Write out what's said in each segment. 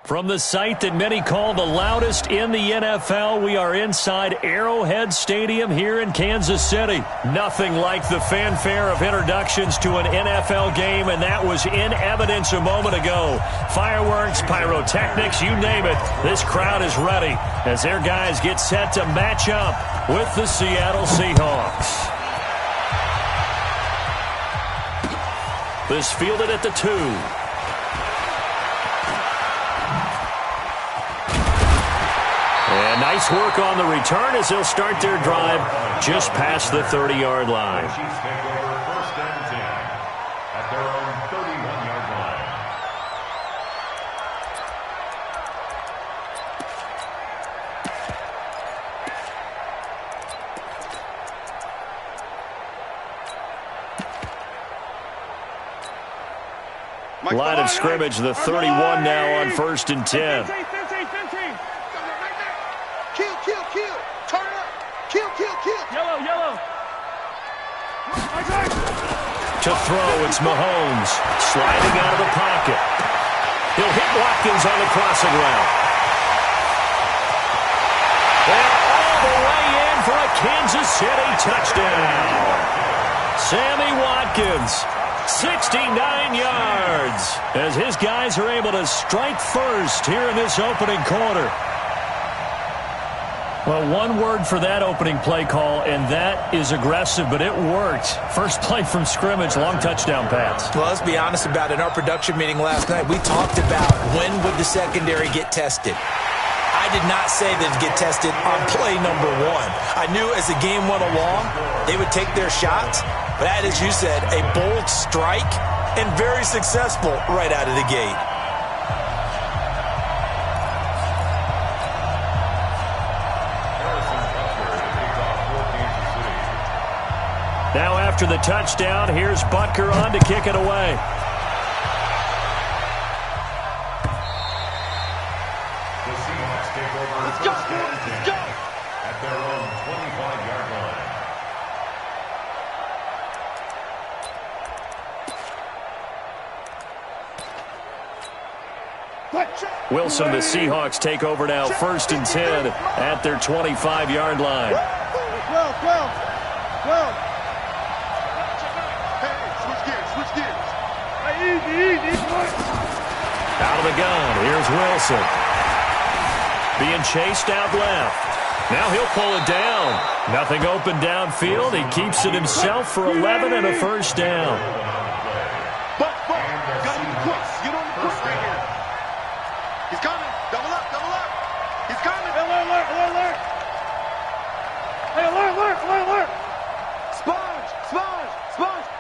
From the site that many call the loudest in the NFL, we are inside Arrowhead Stadium here in Kansas City. Nothing like the fanfare of introductions to an NFL game, and that was in evidence a moment ago. Fireworks, pyrotechnics, you name it. This crowd is ready as their guys get set to match up with the Seattle Seahawks. This fielded at the 2. And nice work on the return as they'll start their drive just past the 30-yard line. Chiefs take over first and 10 at their own 31-yard line. Line of scrimmage, the 31 now on first and 10. To throw, it's Mahomes sliding out of the pocket. He'll hit Watkins on the crossing route. And all the way in for a Kansas City touchdown. Sammy Watkins, 69 yards, as his guys are able to strike first here in this opening quarter. Well, one word for that opening play call, and that is aggressive, but it worked. First play from scrimmage, long touchdown pass. Well, let's be honest about it. In our production meeting last night, we talked about when would the secondary get tested. I did not say they'd get tested on play number 1. I knew as the game went along, they would take their shots. But that, as you said, a bold strike and very successful right out of the gate. Now after the touchdown, here's Butker on to kick it away. The Seahawks take over first and 10 at their own 25-yard line. Wilson, the Seahawks take over now first and 10 at their 25-yard line. 12. Out of the gun, here's Wilson. Being chased out left. Now he'll pull it down. Nothing open downfield. He keeps it himself for 11 and a first down. But, gotta be quick. Get on the quick right here. He's coming. Double up. He's coming. Alert. Hey, alert. Sponge.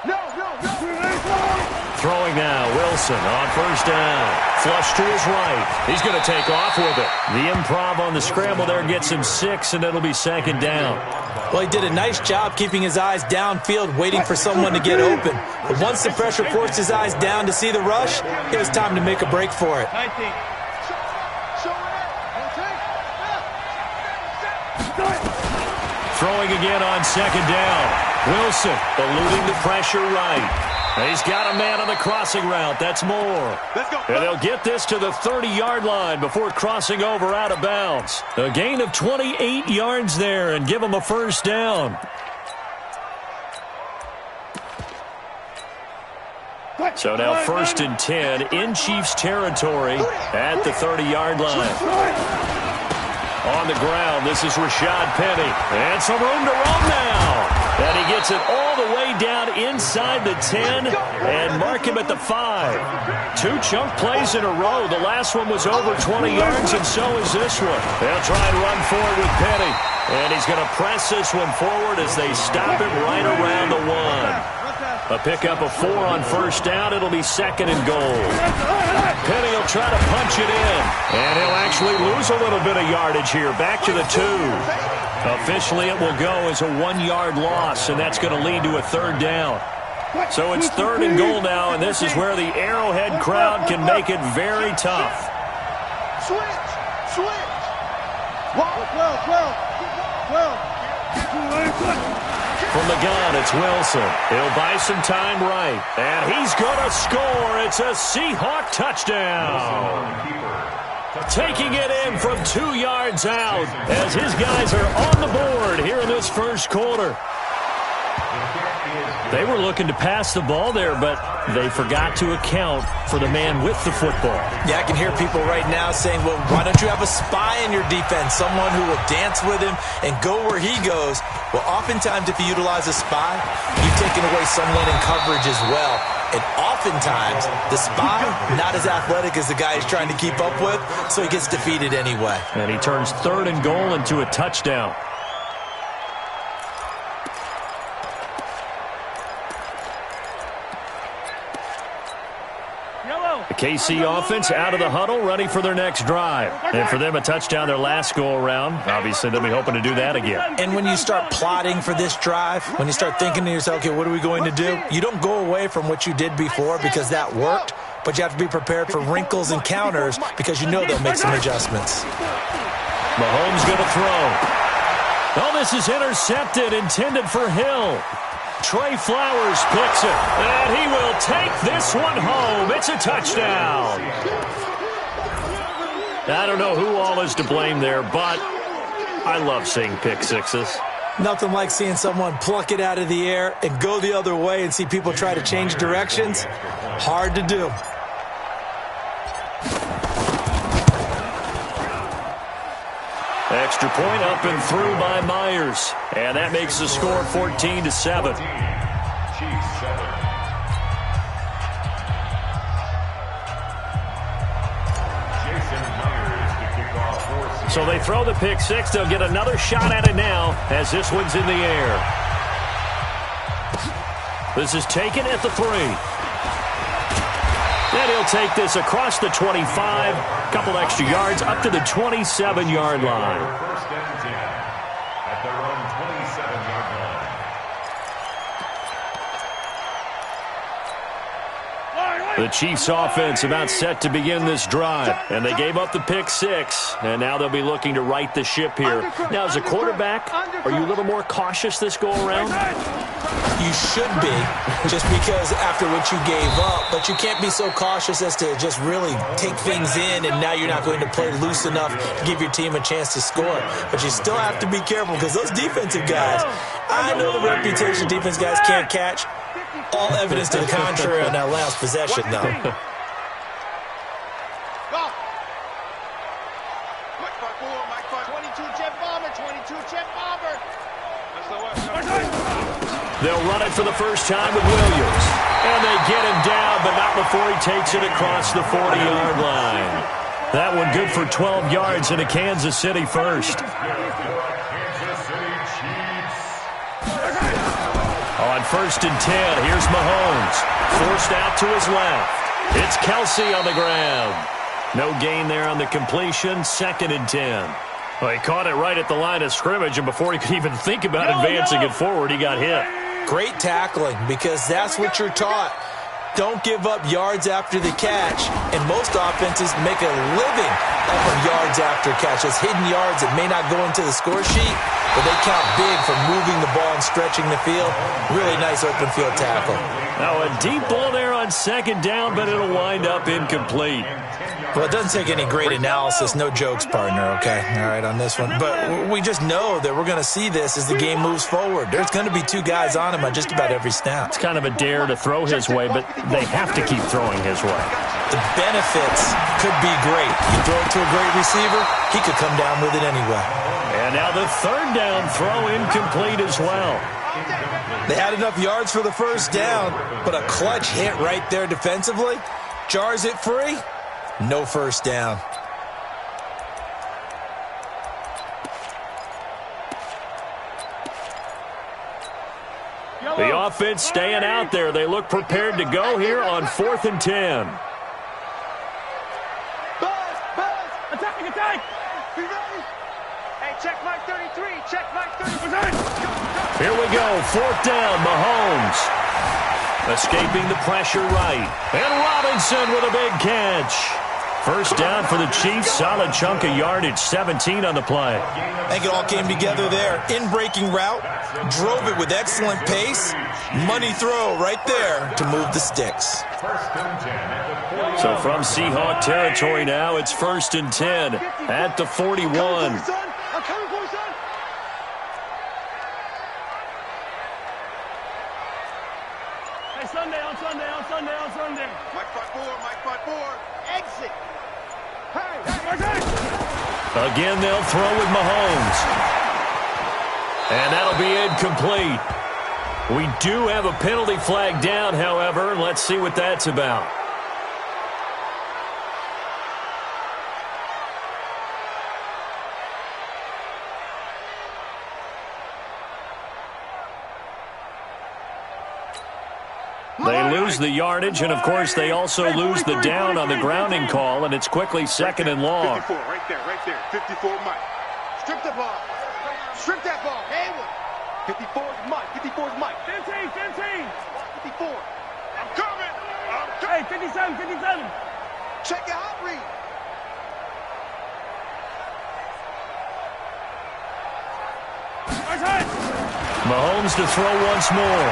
No. Throwing now, Wilson on first down. Flush to his right. He's going to take off with it. The improv on the scramble there gets him 6, and it'll be second down. Well, he did a nice job keeping his eyes downfield, waiting for someone to get open. But once the pressure forced his eyes down to see the rush, it was time to make a break for it. Throwing again on second down. Wilson eluding the pressure right. He's got a man on the crossing route. That's Moore. Let's go. And they'll get this to the 30-yard line before crossing over out of bounds. A gain of 28 yards there and give them a first down. So now first and 10 in Chiefs territory at the 30-yard line. On the ground, this is Rashad Penny. And some room to roam now. And he gets it all the way down inside the 10 and mark him at the 5. 2 chunk plays in a row. The last one was over 20 yards, and so is this one. They'll try and run forward with Penny. And he's going to press this one forward as they stop him right around the 1. A pickup of 4 on first down. It'll be second and goal. Penny will try to punch it in. And he'll actually lose a little bit of yardage here. Back to the 2. Officially, it will go as a 1-yard loss, and that's going to lead to a third down. So it's third and goal now, and this is where the Arrowhead crowd can make it very tough. Switch. 12. From the gun, it's Wilson. He'll buy some time right. And he's going to score. It's a Seahawk touchdown. Taking it in from 2 yards out as his guys are on the board here in this first quarter. They were looking to pass the ball there, but they forgot to account for the man with the football. Yeah, I can hear people right now saying, well, why don't you have a spy in your defense, someone who will dance with him and go where he goes? Well, oftentimes if you utilize a spy, you've taken away someone in coverage as well. And oftentimes, the spy, not as athletic as the guy he's trying to keep up with, so he gets defeated anyway. And he turns 3rd and goal into a touchdown. The KC offense out of the huddle, ready for their next drive. And for them, a touchdown their last go-around. Obviously, they'll be hoping to do that again. And when you start plotting for this drive, when you start thinking to yourself, okay, what are we going to do? You don't go away from what you did before because that worked, but you have to be prepared for wrinkles and counters because you know they'll make some adjustments. Mahomes going to throw. Oh, this is intercepted, intended for Hill. Trey Flowers picks it, and he will take this one home. It's a touchdown. I don't know who all is to blame there, but I love seeing pick sixes. Nothing like seeing someone pluck it out of the air and go the other way and see people try to change directions. Hard to do. Extra point up and through by Myers. And that makes the score 14-7. So they throw the pick six. They'll get another shot at it now as this one's in the air. This is taken at the 3. And he'll take this across the 25, couple extra yards up to the 27-yard line. First and 10 at their own 27-yard line. The Chiefs offense about set to begin this drive, and they gave up the pick six, and now they'll be looking to right the ship here. Now, as a quarterback, are you a little more cautious this go-around? You should be, just because after what you gave up, but you can't be so cautious as to just really take things in, and now you're not going to play loose enough to give your team a chance to score. But you still have to be careful because those defensive guys, I know the reputation defense guys can't catch. All evidence to the contrary on that last possession, though. Mike 22 jet bomber, 22 jet bomber. They'll run it for the first time with Williams. And they get him down, but not before he takes it across the 40-yard line. That one good for 12 yards in a Kansas City first. On 1st and 10, here's Mahomes. Forced out to his left. It's Kelsey on the ground. No gain there on the completion. 2nd and 10. Well, he caught it right at the line of scrimmage, and before he could even think about advancing it forward, he got hit. Great tackling, because that's what you're taught. Don't give up yards after the catch, and most offenses make a living off of yards after catch. Those hidden yards that may not go into the score sheet, but they count big for moving the ball and stretching the field. Really nice open field tackle. Now a deep ball there on 2nd down, but it'll wind up incomplete. Well, it doesn't take any great analysis. No jokes, partner, okay? All right, on this one. But we just know that we're going to see this as the game moves forward. There's going to be 2 guys on him on just about every snap. It's kind of a dare to throw his way, but they have to keep throwing his way. The benefits could be great. You throw it to a great receiver, he could come down with it anyway. And now the 3rd down throw incomplete as well. They had enough yards for the 1st down, but a clutch hit right there defensively jars it free. No 1st down. The offense staying out there. They look prepared to go here on 4th and 10. Buzz! Attack! Be ready! Hey, check Mike 33! Check Mike 33! Here we go, 4th down, Mahomes. Escaping the pressure right. And Robinson with a big catch. First down for the Chiefs. Solid chunk of yardage. 17 on the play. I think it all came together there. In-breaking route. Drove it with excellent pace. Money throw right there to move the sticks. So from Seahawk territory now, it's 1st and 10 at the 41. I'm coming for you, son. Hey, Sunday, on Sunday. Mike 5-4. Exit. Hey. Again, they'll throw with Mahomes. And that'll be incomplete. We do have a penalty flag down, however. Let's see what that's about. They lose the yardage, and, of course, they also lose the down on the grounding call, and it's quickly 2nd and long. 54, right there. 54, Mike. Strip the ball. Strip that ball. Hayward. 54 is Mike. 15. 54. I'm coming. Hey, 57. Check your hot read. Mahomes to throw once more.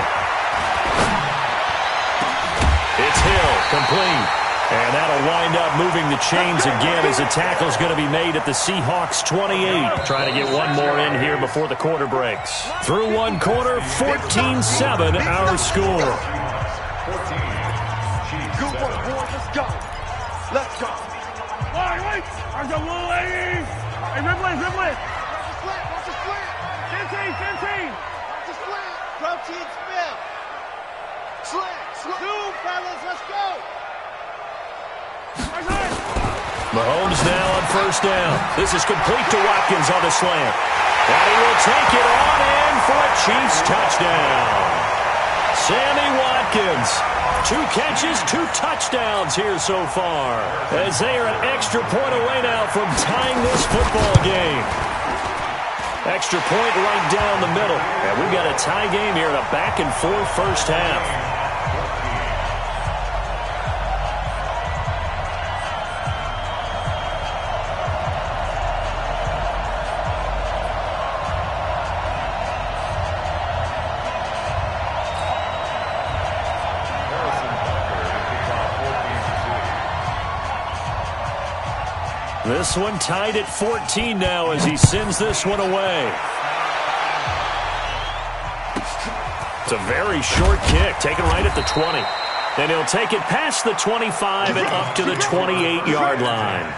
It's Hill, complete. And that'll wind up moving the chains again as a tackle's going to be made at the Seahawks 28. Trying to get one more in here before the quarter breaks. Through one quarter, 14-7 our score. Good work, boys. Let's go. Wait. There's a little lady. Hey, Ripley. Watch the slant. 15. Watch the slant. Protein spin. Slant. 2, fellas. Let's go. Mahomes now on 1st down. This is complete to Watkins on the slant. And he will take it on in for a Chiefs touchdown. Sammy Watkins. 2 catches, 2 touchdowns here so far. As they are an extra point away now from tying this football game. Extra point right down the middle. And we've got a tie game here in a back-and-forth first half. This one tied at 14 now as he sends this one away. It's a very short kick, taken right at the 20. And he'll take it past the 25 and up to the 28-yard line.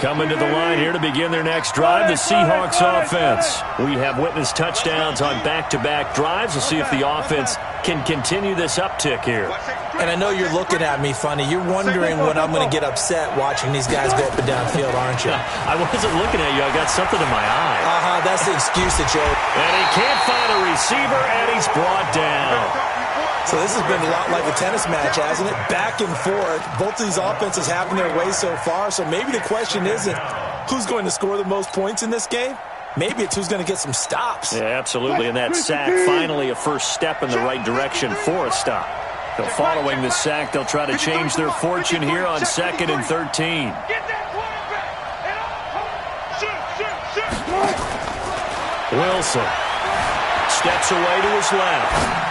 Coming to the line here to begin their next drive, the Seahawks offense. We have witnessed touchdowns on back-to-back drives. We'll see if the offense can continue this uptick here. And I know you're looking at me funny. You're wondering when I'm going to get upset watching these guys go up and down field, aren't you? I wasn't looking at you. I got something in my eye. That's the excuse that Joe. And he can't find a receiver, and he's brought down. So this has been a lot like a tennis match, hasn't it? Back and forth. Both of these offenses having their way so far. So maybe the question isn't who's going to score the most points in this game. Maybe it's who's going to get some stops. Yeah, absolutely. And that sack, finally a first step in the right direction for a stop. So following the sack, they'll try to change their fortune here on 2nd and 13. Wilson steps away to his left.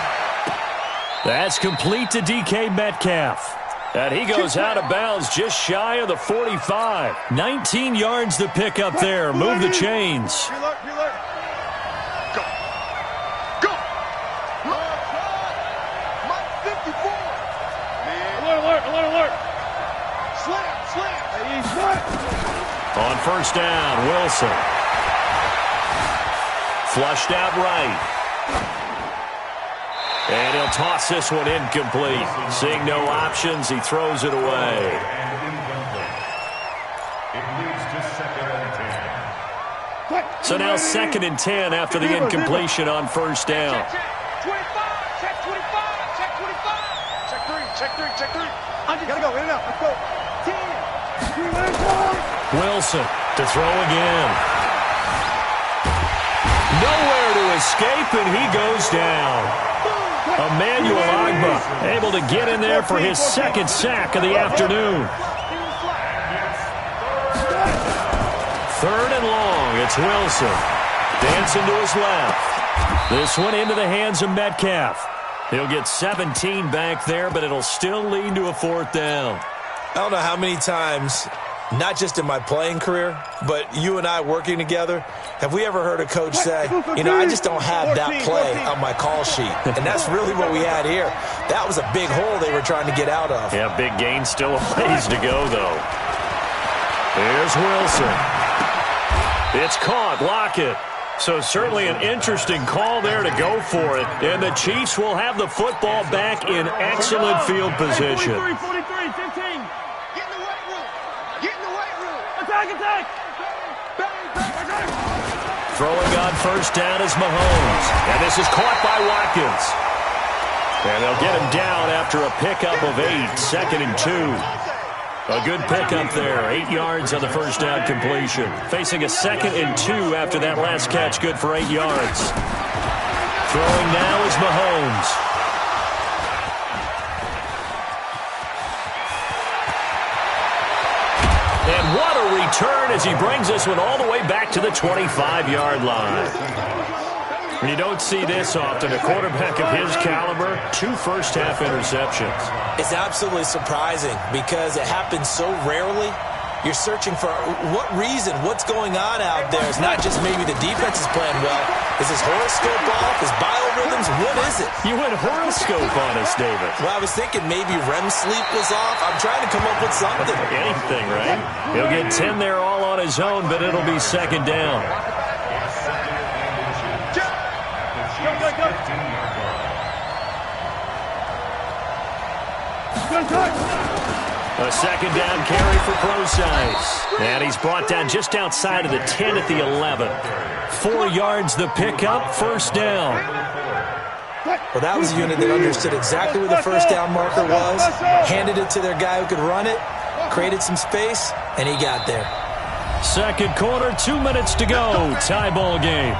That's complete to DK Metcalf. And he goes out of bounds just shy of the 45. 19 yards to pick up there. Move the chains. On 1st down, Wilson. Flushed out right. And he'll toss this one incomplete. Seeing no options, he throws it away. So now 2nd and 10 after the incompletion on 1st down. Check 3. Gotta go, in and out. Let's go. 10. Wilson to throw again. Nowhere to escape, and he goes down. Emmanuel Agba able to get in there for his second sack of the afternoon. 3rd and long. It's Wilson. Dancing to his left. This one into the hands of Metcalf. He'll get 17 back there, but it'll still lead to a 4th down. I don't know how many times, not just in my playing career, but you and I working together, have we ever heard a coach say, you know, I just don't have that play on my call sheet. And that's really what we had here. That was a big hole they were trying to get out of. Yeah, big gain, still a ways to go, though. Here's Wilson. It's caught. Lockett. So certainly an interesting call there to go for it. And the Chiefs will have the football back in excellent field position. 43, 43, 15. Get in the weight room. Get in the weight room. Attack, attack. Throwing on 1st down is Mahomes. And this is caught by Watkins. And they'll get him down after a pickup of 8, 2nd and 2. A good pickup there. 8 yards on the 1st down completion. Facing a 2nd and 2 after that last catch. Good for 8 yards. Throwing now is Mahomes. And what a return as he brings this one all the way back to the 25-yard line. And you don't see this often. A quarterback of his caliber, 2 first-half interceptions. It's absolutely surprising because it happens so rarely. You're searching for what reason, what's going on out there. It's not just maybe the defense is playing well. Is his horoscope off? His biorhythms? What is it? You went horoscope on us, David. Well, I was thinking maybe REM sleep was off. I'm trying to come up with something. Anything, right? He'll get 10 there all on his own, but it'll be 2nd down. A 2nd down carry for Procise. And he's brought down just outside of the 10 at the 11. 4 yards the pickup, 1st down. Well, that was a unit that understood exactly where the 1st down marker was, handed it to their guy who could run it, created some space, and he got there. 2nd quarter, 2 minutes to go. Tie ball game.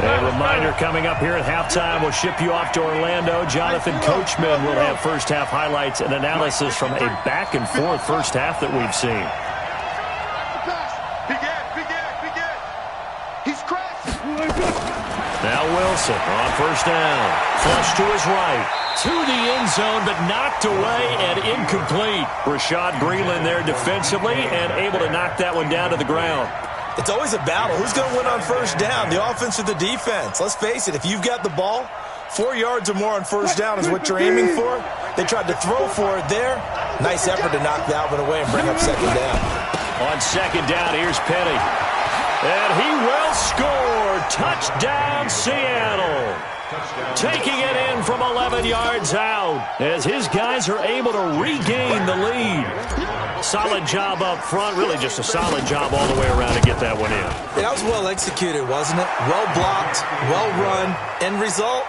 A reminder coming up here at halftime. We'll ship you off to Orlando. Jonathan Coachman will have first-half highlights and analysis from a back-and-forth first half that we've seen. He's crashed. Now Wilson on 1st down. Flush to his right. To the end zone, but knocked away and incomplete. Rashad Breeland there defensively and able to knock that one down to the ground. It's always a battle. Who's going to win on 1st down, the offense or the defense? Let's face it, if you've got the ball, 4 yards or more on 1st down is what you're aiming for. They tried to throw for it there. Nice effort to knock that one away and bring up 2nd down. On 2nd down, here's Penny. And he will score. Touchdown, Seattle. Taking it in from 11 yards out as his guys are able to regain the lead. Solid job up front. Really just a solid job all the way around to get that one in. Yeah, that was well executed, wasn't it? Well blocked, well run. End result,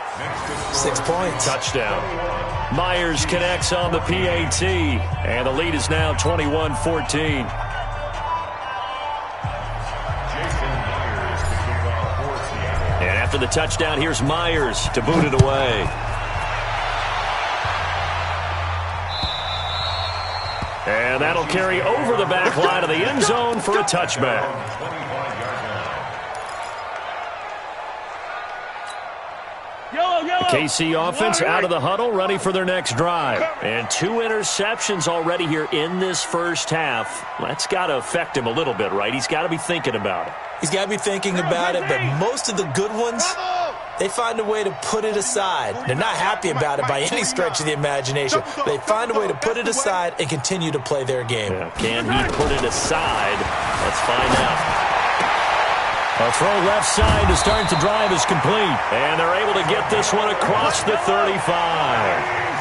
6 points. Touchdown. Myers connects on the PAT. And the lead is now 21-14. And after the touchdown, here's Myers to boot it away. And that'll carry over the back line of the end zone for a touchback. The KC offense out of the huddle, ready for their next drive. And 2 interceptions already here in this first half. That's got to affect him a little bit, right? He's got to be thinking about it. He's got to be thinking about it, but most of the good ones, they find a way to put it aside. They're not happy about it by any stretch of the imagination. They find a way to put it aside and continue to play their game. Yeah, can he put it aside? Let's find out. A throw left side to start the drive is complete. And they're able to get this one across the 35.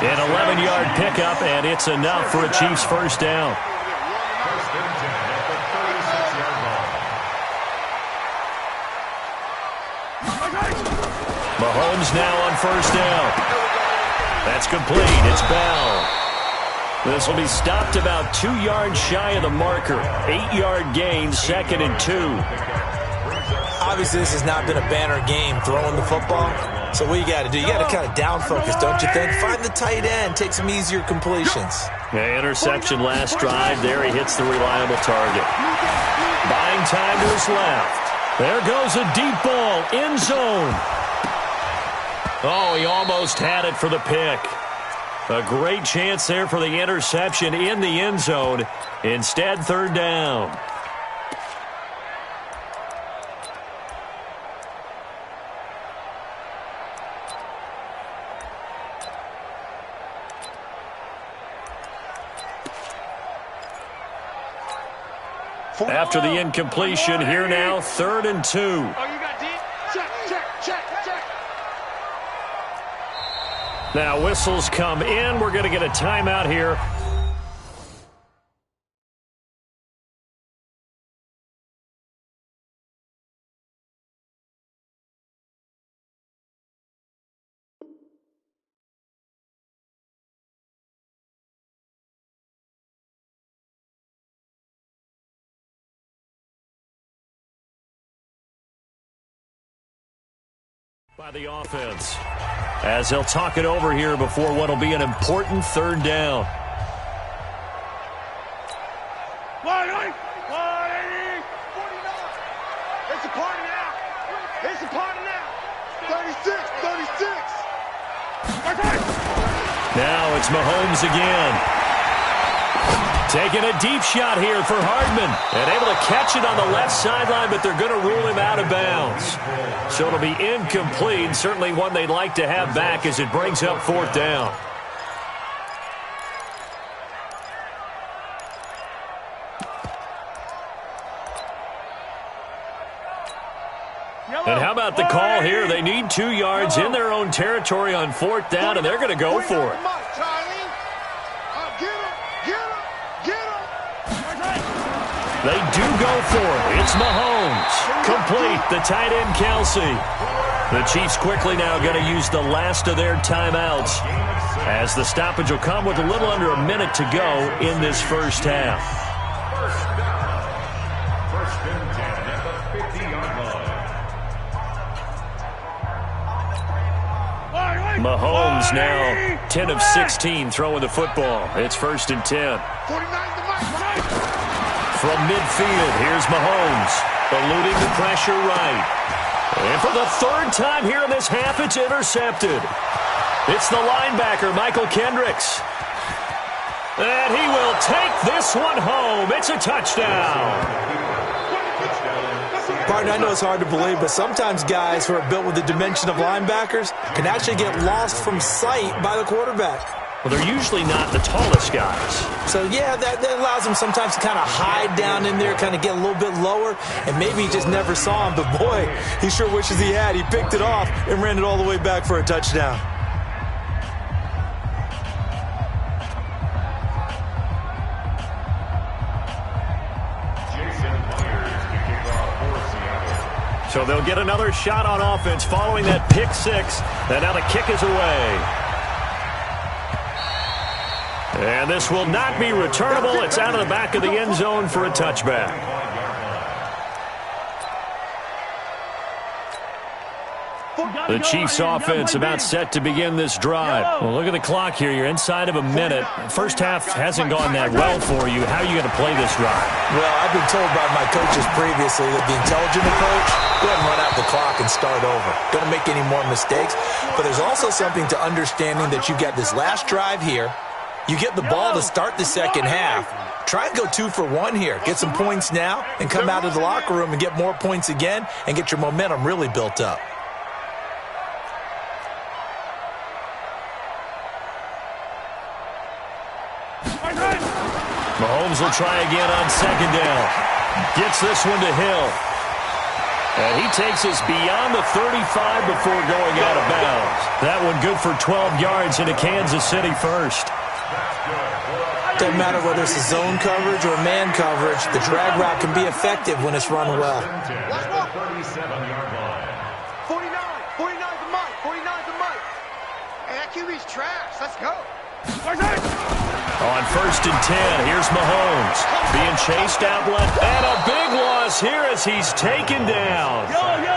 An 11-yard pickup, and it's enough for a Chiefs first down. Mahomes now on 1st down. That's complete. It's Bell. This will be stopped about 2 yards shy of the marker. 8-yard gain, 2nd and 2. Obviously, this has not been a banner game throwing the football. So what you got to do, you got to kind of down focus, don't you think? Find the tight end, take some easier completions. Yeah, interception last drive. There he hits the reliable target. Buying time to his left. There goes a deep ball, end zone. Oh, he almost had it for the pick. A great chance there for the interception in the end zone. Instead, third down. After the incompletion, here now, 3rd and 2. Oh, you got deep? Check, check, check, check. Now whistles come in. We're going to get a timeout here. By the offense, as they'll talk it over here before what will be an important third down. It's a party now. It's a party now. 36, 36. Now it's Mahomes again. Taking a deep shot here for Hardman. And able to catch it on the left sideline, but they're going to rule him out of bounds. So it'll be incomplete. Certainly one they'd like to have back as it brings up 4th down. And how about the call here? They need 2 yards in their own territory on 4th down, and they're going to go for it. They do go for it. It's Mahomes. Complete. The tight end, Kelsey. The Chiefs quickly now going to use the last of their timeouts, as the stoppage will come with a little under a minute to go in this first half. First and 10 at the 50-yard line. Mahomes now 10 of 16 throwing the football. It's 1st and 10. 49 to Mike. From midfield, here's Mahomes, eluding the pressure right. And for the 3rd time here in this half, it's intercepted. It's the linebacker, Michael Kendricks. And he will take this one home. It's a touchdown. Partner, I know it's hard to believe, but sometimes guys who are built with the dimension of linebackers can actually get lost from sight by the quarterback. Well, they're usually not the tallest guys. So, yeah, that allows him sometimes to kind of hide down in there, kind of get a little bit lower, and maybe he just never saw him. But, boy, he sure wishes he had. He picked it off and ran it all the way back for a touchdown. So they'll get another shot on offense following that pick 6. And now the kick is away. And this will not be returnable. It's out of the back of the end zone for a touchback. The Chiefs offense about set to begin this drive. Well, look at the clock here. You're inside of a minute. First half hasn't gone that well for you. How are you going to play this drive? Well, I've been told by my coaches previously that the intelligent approach, go ahead and run out the clock and start over. Don't make any more mistakes. But there's also something to understanding that you got this last drive here. You get the ball to start the second half. Try and go 2 for 1 here. Get some points now and come out of the locker room and get more points again and get your momentum really built up. Mahomes will try again on 2nd down. Gets this one to Hill. And he takes us beyond the 35 before going out of bounds. That one good for 12 yards into Kansas City first. Doesn't matter whether it's a zone coverage or man coverage, the drag route can be effective when it's run well. 37-yard line. 49 to Mike. 49 to Mike. Hey, that QB's trash. Let's go. On 1st and 10, here's Mahomes. Being chased out left. And a big loss here as he's taken down.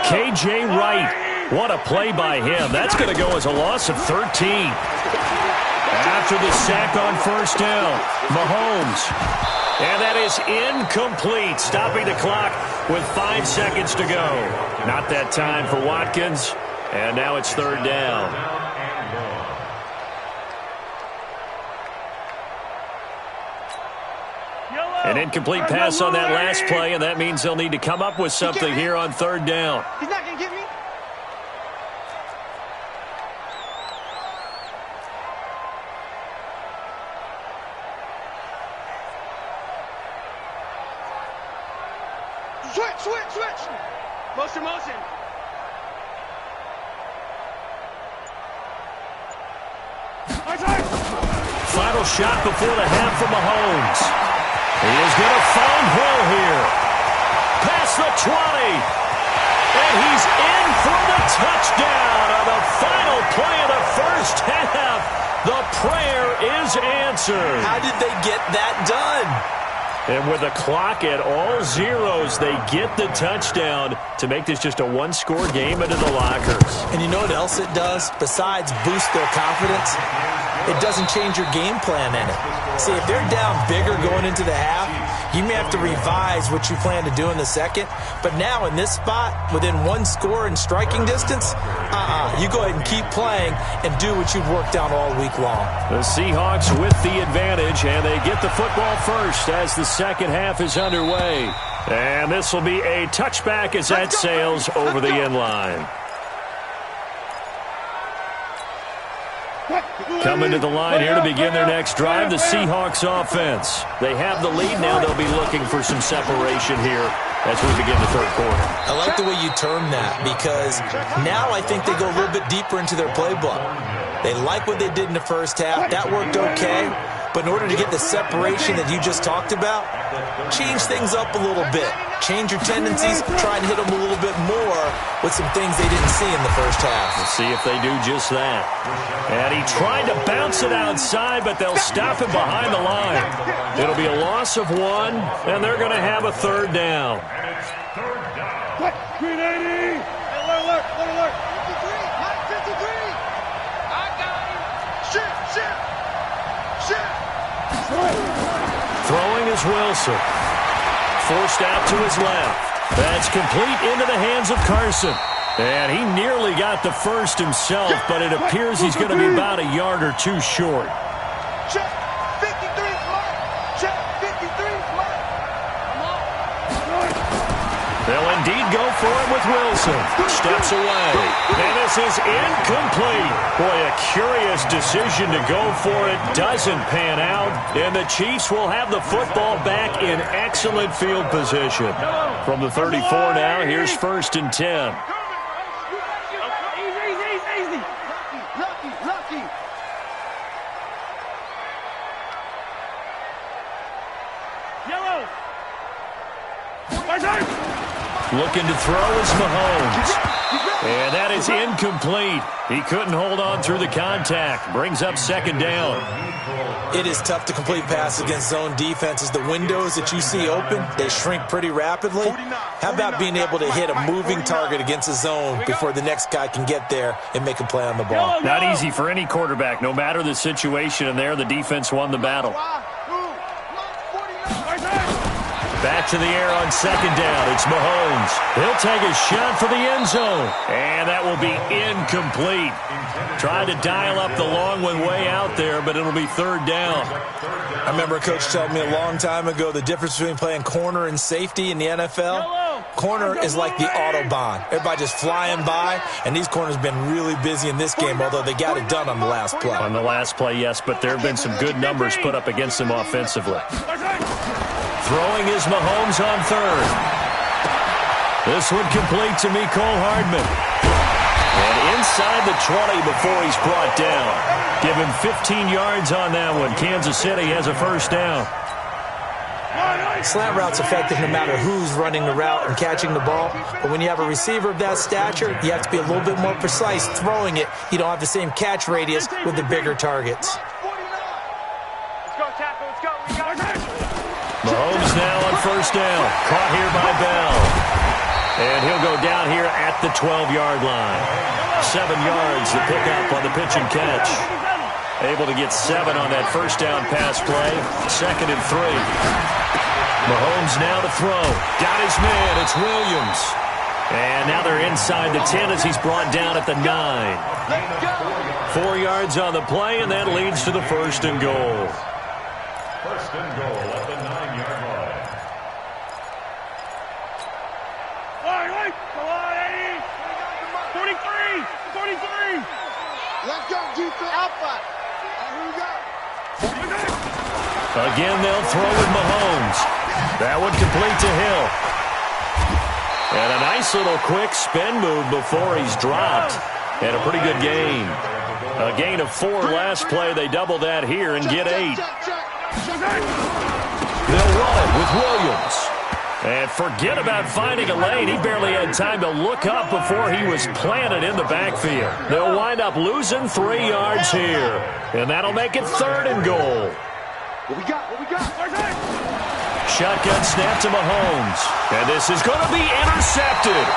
K.J. Wright. What a play by him. That's going to go as a loss of 13. After the sack on 1st down, Mahomes. And that is incomplete, stopping the clock with 5 seconds to go. Not that time for Watkins. And now it's 3rd down. An incomplete pass on that last play, and that means they'll need to come up with something here on 3rd down. He's not going to get me. Switch. Motion. Final shot before the half for Mahomes. He is going to find Hill here. Past the 20. And he's in for the touchdown on the final play of the 1st half. The prayer is answered. How did they get that done? And with the clock at all zeros, they get the touchdown to make this just a one-score game into the lockers. And you know what else it does? Besides boost their confidence, it doesn't change your game plan in it. See, if they're down bigger going into the half, you may have to revise what you plan to do in the second. But now in this spot, within 1 score in striking distance, you go ahead and keep playing and do what you've worked out all week long. The Seahawks with the advantage, and they get the football first as the second half is underway. And this will be a touchback as that sails over the end line. Coming to the line here to begin their next drive, the Seahawks offense. They have the lead now. They'll be looking for some separation here as we begin the 3rd quarter. I like the way you term that because now I think they go a little bit deeper into their playbook. They like what they did in the 1st half. That worked okay. But in order to get the separation that you just talked about, change things up a little bit. Change your tendencies, try and hit them a little bit more with some things they didn't see in the 1st half. We'll see if they do just that. And he tried to bounce it outside, but they'll stop him behind the line. It'll be a loss of 1, and they're going to have a 3rd down. And it's 3rd down. 380. Alert. 53. Mike 53. I got him. Shit. Throwing is Wilson. Forced out to his left. That's complete into the hands of Carson. And he nearly got the first himself, but it appears he's going to be about a yard or 2 short. Check. 53 Mike. Check. 53 Mike. Come on. They'll indeed go for it with Wilson. Steps away. And this is incomplete. Boy, a curious decision to go for it. Doesn't pan out. And the Chiefs will have the football back in excellent field position. From the 34 now, here's 1st and 10. Easy. Lucky. Yellow. Looking to throw is Mahomes. And that is incomplete. He couldn't hold on through the contact. Brings up 2nd down. It is tough to complete passes against zone defenses. The windows that you see open, they shrink pretty rapidly. How about being able to hit a moving target against a zone before the next guy can get there and make a play on the ball? Not easy for any quarterback. No matter the situation, and there the defense won the battle. Back to the air on 2nd down. It's Mahomes. He'll take a shot for the end zone. And that will be incomplete. Tried to dial up the long one way out there, but it'll be 3rd down. I remember a coach telling me a long time ago the difference between playing corner and safety in the NFL. Corner is like the Autobahn. Everybody just flying by, and these corners have been really busy in this game, although they got it done on the last play. On the last play, yes, but there have been some good numbers put up against them offensively. Throwing is Mahomes on 3rd. This one complete to Mecole Hardman. And inside the 20 before he's brought down. Give him 15 yards on that one. Kansas City has a 1st down. Slant route's effective no matter who's running the route and catching the ball. But when you have a receiver of that stature, you have to be a little bit more precise throwing it. You don't have the same catch radius with the bigger targets. Mahomes now on first down. Caught here by Bell. And he'll go down here at the 12-yard line. 7 yards to pick up on the pitch and catch. Able to get 7 on that first down pass play. 2nd and 3. Mahomes now to throw. Got his man. It's Williams. And now they're inside the 10 as he's brought down at the 9. 4 yards on the play, and that leads to the 1st and goal. 1st and goal at the 9-yard line. Wait. Come on, 43. 43. Let's go, defense. Alpha. Here we go. Again, they'll throw with Mahomes. That one complete to Hill. And a nice little quick spin move before he's dropped. And a pretty good gain. A gain of 4 last play. They double that here and get 8. They'll run it with Williams. And forget about finding a lane. He barely had time to look up before he was planted in the backfield. They'll wind up losing 3 yards here. And that'll make it 3rd and goal. What we got? Shotgun snap to Mahomes. And this is going to be intercepted.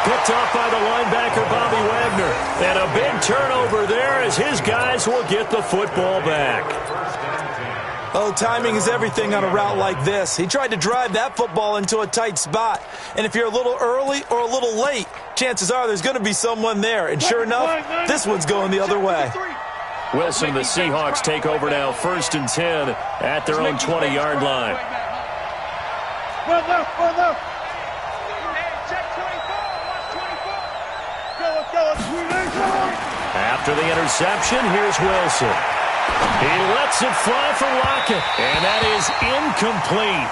Picked off by the linebacker, Bobby Wagner. And a big turnover there as his guys will get the football back. Oh, timing is everything on a route like this. He tried to drive that football into a tight spot. And if you're a little early or a little late, chances are there's going to be someone there. And sure enough, this one's going the other way. Wilson and the Seahawks take over now 1st and 10 at their own 20-yard line. Run left. After the interception, here's Wilson. He lets it fly for Lockett, and that is incomplete.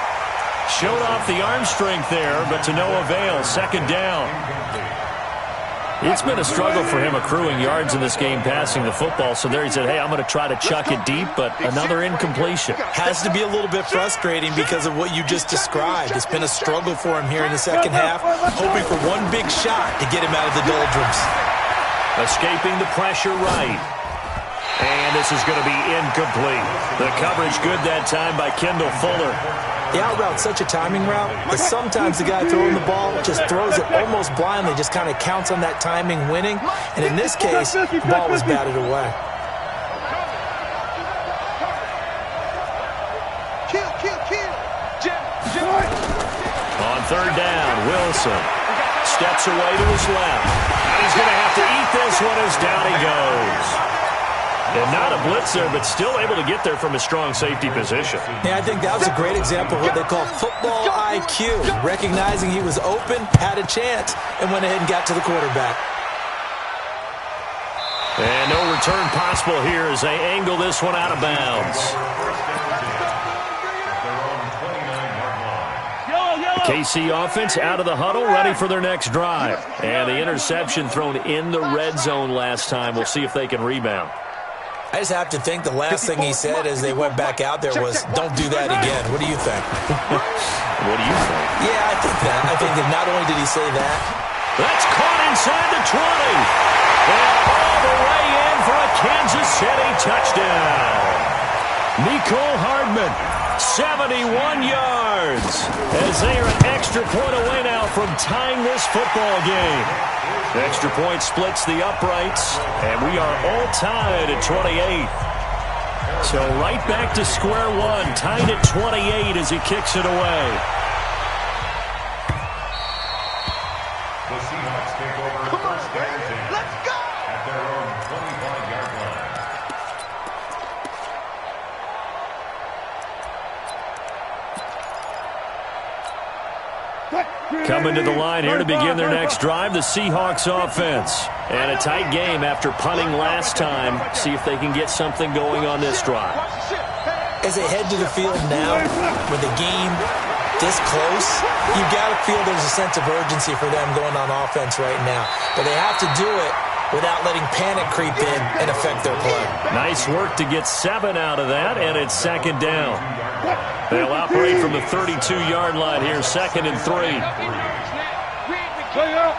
Showed off the arm strength there, but to no avail. 2nd down. It's been a struggle for him accruing yards in this game passing the football, so there he said, hey, I'm going to try to chuck it deep, but another incompletion. Has to be a little bit frustrating because of what you just described. It's been a struggle for him here in the second half, hoping for one big shot to get him out of the doldrums. Escaping the pressure right. And this is going to be incomplete. The coverage good that time by Kendall Fuller. The out route's such a timing route that sometimes the guy throwing the ball just throws it almost blindly, just kind of counts on that timing winning. And in this case, the ball was batted away. Kill. On 3rd down, Wilson steps away to his left. And he's going to have to eat this one as down he goes. And not a blitzer, but still able to get there from a strong safety position. Yeah, I think that was a great example of what they call football IQ. Recognizing he was open, had a chance, and went ahead and got to the quarterback. And no return possible here as they angle this one out of bounds. KC offense out of the huddle, ready for their next drive. And the interception thrown in the red zone last time. We'll see if they can rebound. I just have to think the last thing he said as they went back out there was, don't do that again. What do you think? What do you think? Yeah, I think that. I think that not only did he say that. That's caught inside the 20. And all the way in for a Kansas City touchdown. Nicole Hardman, 71 yards. As they are an extra point away now from tying this football game. Extra point splits the uprights, and we are all tied at 28. So right back to square one, tied at 28 as he kicks it away. The Seahawks take over 1st and 10. Let's go. At their own 25-yard line. Coming to the line here to begin their next drive, the Seahawks offense. And a tight game after punting last time. See if they can get something going on this drive. As they head to the field now, with the game this close, you've got to feel there's a sense of urgency for them going on offense right now. But they have to do it without letting panic creep in and affect their play. Nice work to get 7 out of that, and it's 2nd down. They'll operate from the 32-yard line here, 2nd and 3. Play out.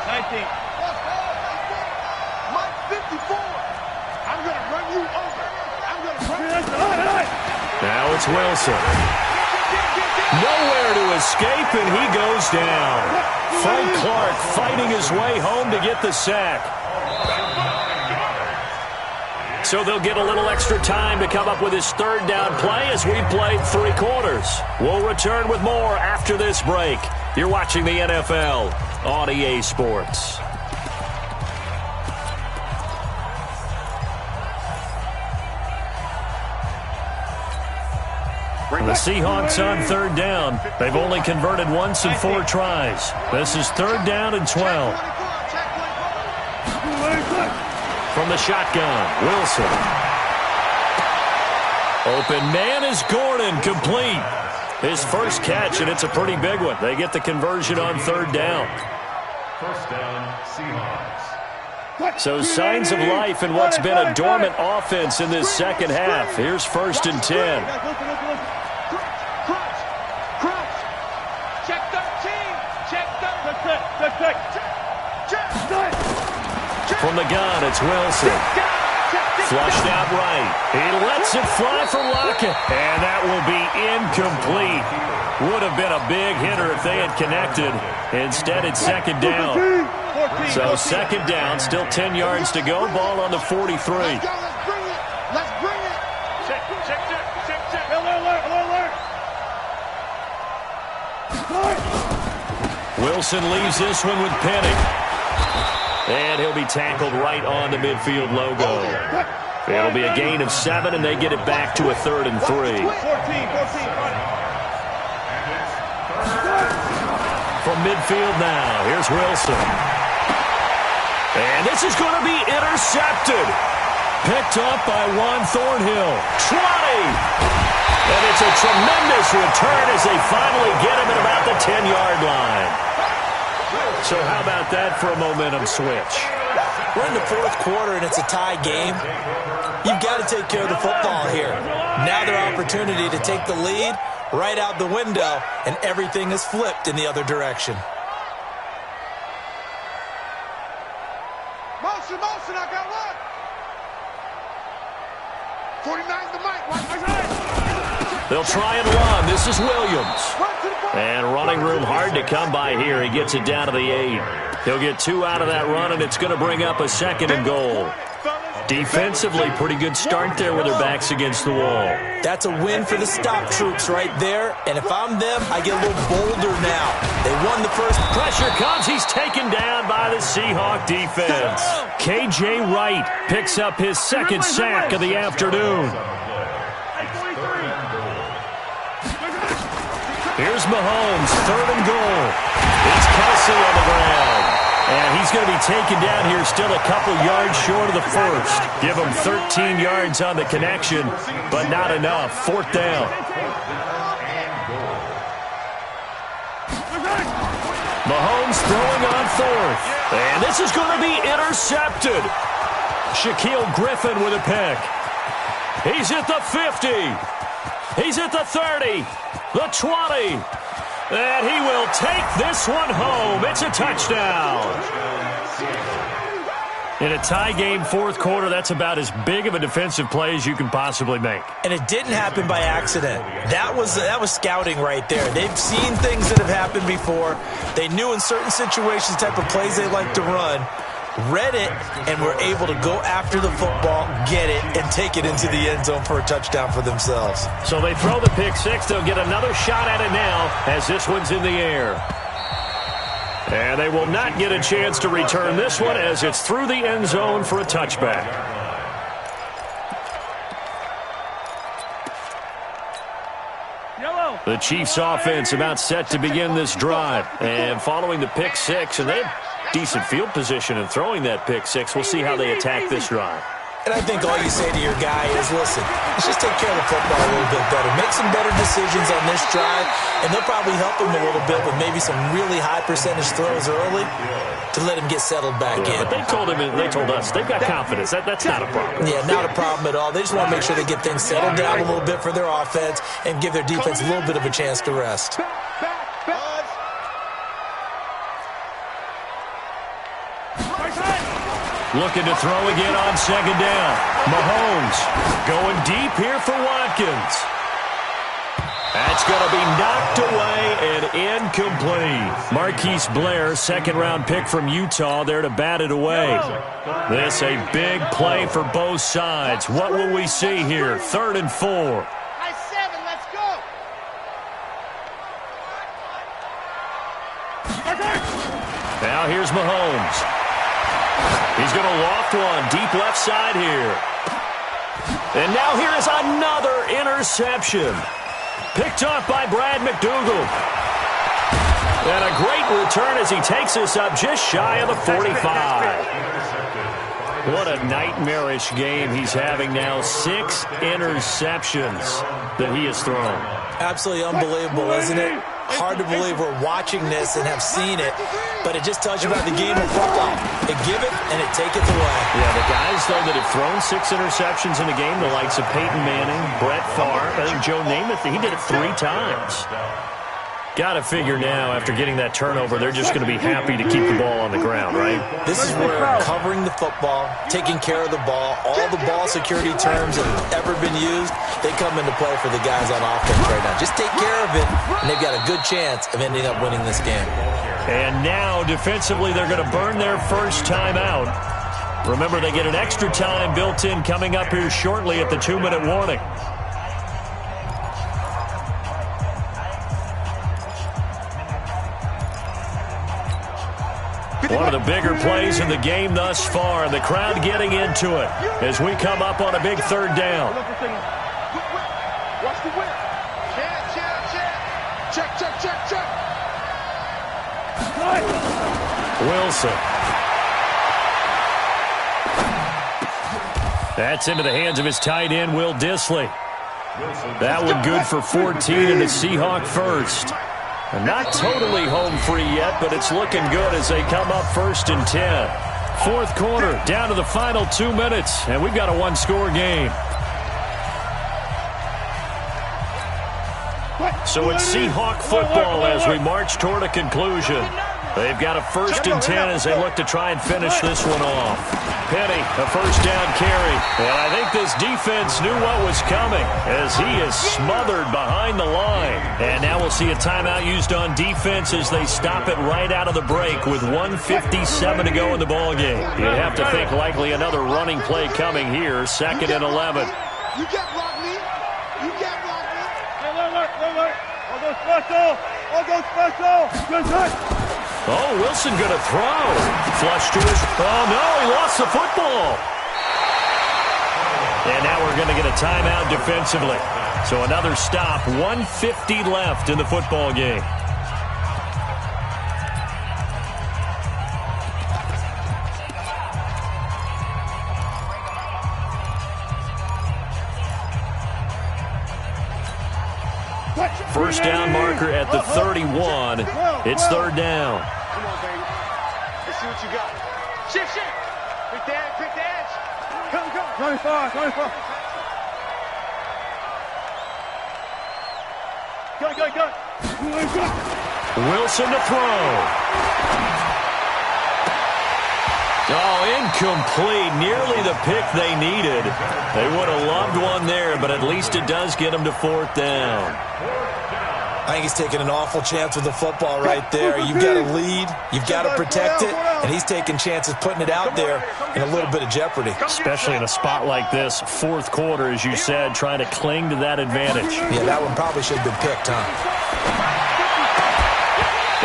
19. Mike 54. I'm going to run you over. I'm going It's Wilson. Nowhere to escape, and he goes down. Frank Clark fighting his way home to get the sack. So they'll get a little extra time to come up with his third down play as we played 3 quarters. We'll return with more after this break. You're watching the NFL on EA Sports. The Seahawks on third down. They've only converted once in 4 tries. This is 3rd down and 12. From the shotgun, Wilson. Open man is Gordon, complete. His first catch, and it's a pretty big one. They get the conversion on 3rd down. First down, Seahawks. So signs of life in what's been a dormant offense in this second half. Here's 1st and 10. From the gun, it's Wilson. Flushed out right. He lets it fly for Lockett. And that will be incomplete. Would have been a big hitter if they had connected. Instead, it's 2nd down. So 2nd down, still 10 yards to go. Ball on the 43. Let's bring it. Let's bring it. Check. Alert. Wilson leaves this one with Penny. And he'll be tackled right on the midfield logo. It'll be a gain of 7, and they get it back to a 3rd and 3. 14. From midfield now, here's Wilson. And this is going to be intercepted. Picked up by Juan Thornhill. 20! And it's a tremendous return as they finally get him at about the 10-yard line. So how about that for a momentum switch? We're in the 4th quarter, and it's a tie game. You've got to take care of the football here. Now their opportunity to take the lead right out the window, and everything is flipped in the other direction. Motion, I got one. 49's the mic. They'll try and run. This is Williams. And running room hard to come by here. He gets it down to the 8. He'll get 2 out of that run, and it's going to bring up a 2nd and goal. Defensively, pretty good start there with their backs against the wall. That's a win for the stop troops right there. And if I'm them, I get a little bolder now. They won the first. Pressure comes. He's taken down by the Seahawk defense. K.J. Wright picks up his 2nd sack of the afternoon. Here's Mahomes, 3rd and goal. It's Kelsey on the ground. And he's going to be taken down here still a couple yards short of the first. Give him 13 yards on the connection, but not enough. 4th down. Mahomes throwing on 4th. And this is going to be intercepted. Shaquille Griffin with a pick. He's at the 50. He's at the 30. The 20. And he will take this one home. It's a touchdown. In a tie game, 4th quarter, that's about as big of a defensive play as you can possibly make. And it didn't happen by accident. That was scouting right there. They've seen things that have happened before. They knew in certain situations the type of plays they like to run. Read it, and were able to go after the football, get it, and take it into the end zone for a touchdown for themselves. So they throw the pick 6. They'll get another shot at it now as this one's in the air. And they will not get a chance to return this one as it's through the end zone for a touchback. The Chiefs offense about set to begin this drive. And following the pick 6, and they have decent field position in throwing that pick 6. We'll see how they attack this drive. And I think all you say to your guy is, listen, let's just take care of the football a little bit better. Make some better decisions on this drive, and they'll probably help him a little bit with maybe some really high percentage throws early to let him get settled back in. But they told us, they've got confidence. That's not a problem. Yeah, not a problem at all. They just want to make sure they get things settled down a little bit for their offense and give their defense a little bit of a chance to rest. Looking to throw again on 2nd down. Mahomes going deep here for Watkins. That's going to be knocked away and incomplete. Marquise Blair, second-round pick from Utah, there to bat it away. This a big play for both sides. What will we see here? 3rd and 4. High 7, let's go. Now here's Mahomes. He's going to loft one deep left side here. And now here is another interception. Picked off by Brad McDougal. And a great return as he takes this up just shy of the 45. What a nightmarish game he's having now. 6 interceptions that he has thrown. Absolutely unbelievable, isn't it? Hard to believe we're watching this and have seen it, but it just tells you about the game of football. It give it and it take it away. Yeah, the guys, though, that have thrown 6 interceptions in a game, the likes of Peyton Manning, Brett Favre, I think Joe Namath, he did it 3 times. Got to figure now, after getting that turnover, they're just going to be happy to keep the ball on the ground, right? This is where covering the football, taking care of the ball, all the ball security terms that have ever been used, they come into play for the guys on offense right now. Just take care of it, and they've got a good chance of ending up winning this game. And now, defensively, they're going to burn their first time out. Remember, they get an extra time built in coming up here shortly at the 2-minute warning. One of the bigger plays in the game thus far, and the crowd getting into it as we come up on a big 3rd down. Watch the whip. Check. Wilson. That's into the hands of his tight end, Will Dissly. That one good for 14 and a Seahawk first. And not totally home free yet, but it's looking good as they come up 1st and 10. 4th quarter, down to the final 2 minutes, and we've got a 1-score game. So it's Seahawk football as we march toward a conclusion. They've got a 1st and 10 as they look to try and finish this one off. Penny, a 1st down carry. And I think this defense knew what was coming as he is smothered behind the line. And now we'll see a timeout used on defense as they stop it right out of the break with 1:57 to go in the ballgame. You'd have to think likely another running play coming here, 2nd and 11. You get blocked me. I'll go special. Good touch. Oh, Wilson going to throw. Flush to his... Oh, no, he lost the football. And now we're going to get a timeout defensively. So another stop, 1:50 left in the football game. First down marker at the 31. It's 3rd down. Come on, baby. Let's see what you got. Shift. Pick the edge. Come. 25. Go. Wilson to throw. Oh, incomplete. Nearly the pick they needed. They would have loved one there, but at least it does get them to 4th down. I think he's taking an awful chance with the football right there. You've got to lead, you've got to protect it, and he's taking chances putting it out there in a little bit of jeopardy. Especially in a spot like this, 4th quarter, as you said, trying to cling to that advantage. Yeah, that one probably should have been picked, huh?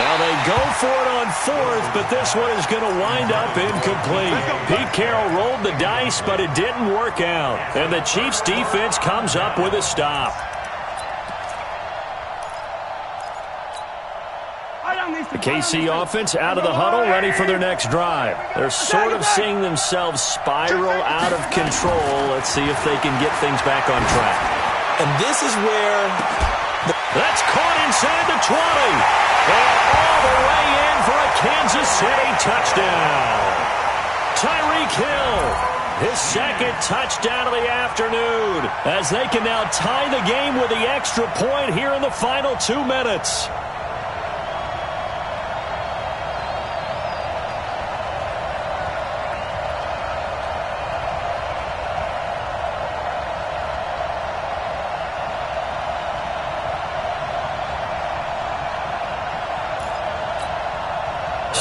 Now they go for it on 4th, but this one is going to wind up incomplete. Pete Carroll rolled the dice, but it didn't work out. And the Chiefs' defense comes up with a stop. The KC offense out of the huddle, ready for their next drive. They're sort of seeing themselves spiral out of control. Let's see if they can get things back on track. And this is where... That's caught inside the 20. And all the way in for a Kansas City touchdown. Tyreek Hill, his 2nd touchdown of the afternoon, as they can now tie the game with the extra point here in the final 2 minutes.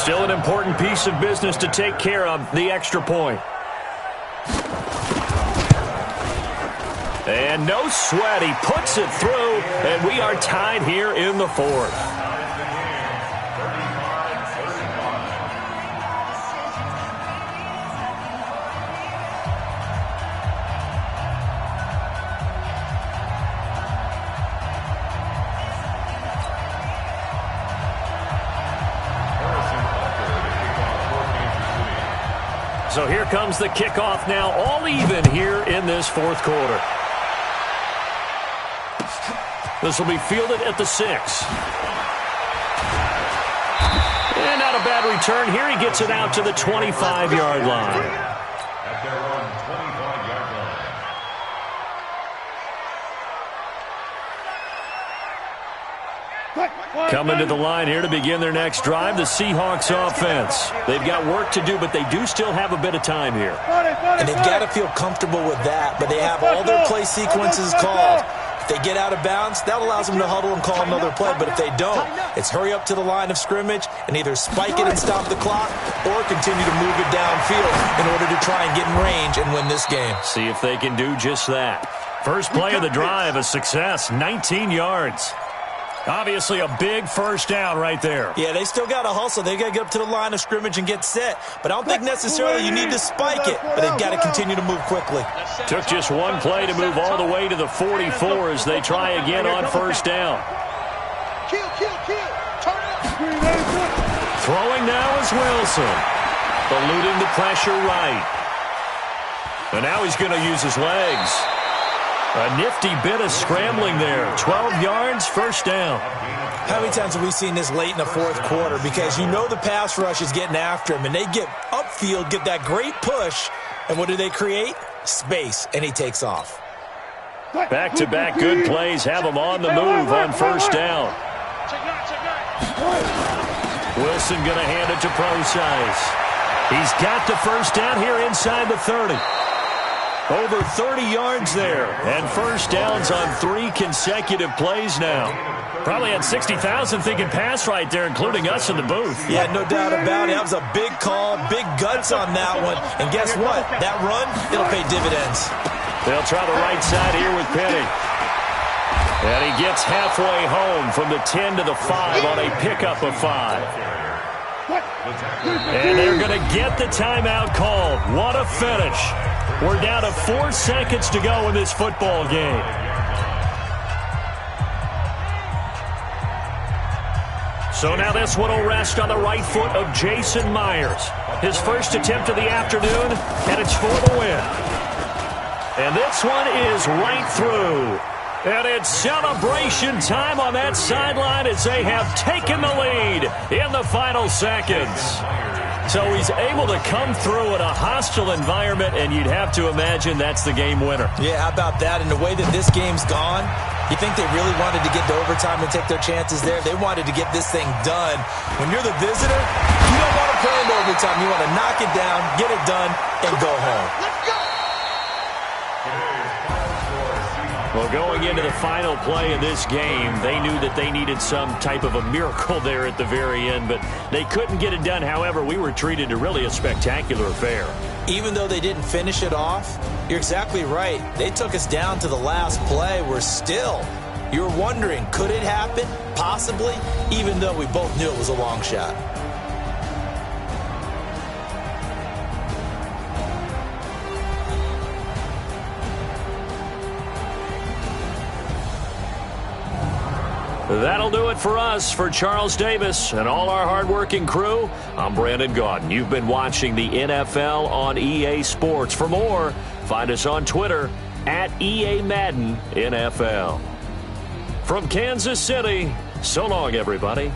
Still an important piece of business to take care of, the extra point. And no sweat, he puts it through, and we are tied here in the fourth. So here comes the kickoff now, all even here in this fourth quarter. This will be fielded at the 6. And not a bad return here. He gets it out to the 25-yard line. At their own 25-yard line. Coming to the line here to begin their next drive, the Seahawks offense. They've got work to do, but they do still have a bit of time here. And they've got to feel comfortable with that, but they have all their play sequences called. If they get out of bounds, that allows them to huddle and call another play. But if they don't, it's hurry up to the line of scrimmage and either spike it and stop the clock or continue to move it downfield in order to try and get in range and win this game. See if they can do just that. First play of the drive, a success, 19 yards. Obviously a big first down right there. Yeah, they still got to hustle. They got to get up to the line of scrimmage and get set. But I don't think necessarily you need to spike it, but they've got to continue to move quickly. Took just one play to move all the way to the 44 as they try again on first down. Throwing now is Wilson. Eluding the pressure right. And now he's going to use his legs. A nifty bit of scrambling there. 12 yards, first down. How many times have we seen this late in the fourth quarter? Because you know the pass rush is getting after him, and they get upfield, get that great push, and what do they create? Space, and he takes off. Back-to-back good plays have him on the move on first down. Wilson going to hand it to Procise. He's got the first down here inside the 30. Over 30 yards there, and first downs on 3 consecutive plays now. Probably had 60,000 thinking pass right there, including us in the booth. Yeah, no doubt about it. That was a big call, big guts on that one. And guess what? That run, it'll pay dividends. They'll try the right side here with Penny. And he gets halfway home from the 10 to the 5 on a pickup of 5. And they're going to get the timeout called. What a finish. We're down to 4 seconds to go in this football game. So now this one will rest on the right foot of Jason Myers. His first attempt of the afternoon, and it's for the win. And this one is right through. And it's celebration time on that sideline as they have taken the lead in the final seconds. So he's able to come through in a hostile environment, and you'd have to imagine that's the game winner. Yeah, how about that? And the way that this game's gone, you think they really wanted to get to overtime and take their chances there? They wanted to get this thing done. When you're the visitor, you don't want to play into overtime. You want to knock it down, get it done, and go home. Let's go! Well, going into the final play of this game, they knew that they needed some type of a miracle there at the very end, but they couldn't get it done. However, we were treated to really a spectacular affair. Even though they didn't finish it off, you're exactly right. They took us down to the last play. We're still, you're wondering, could it happen? Possibly, even though we both knew it was a long shot. That'll do it for us. For Charles Davis and all our hardworking crew, I'm Brandon Gaudin. You've been watching the NFL on EA Sports. For more, find us on Twitter at EA Madden NFL. From Kansas City, so long, everybody.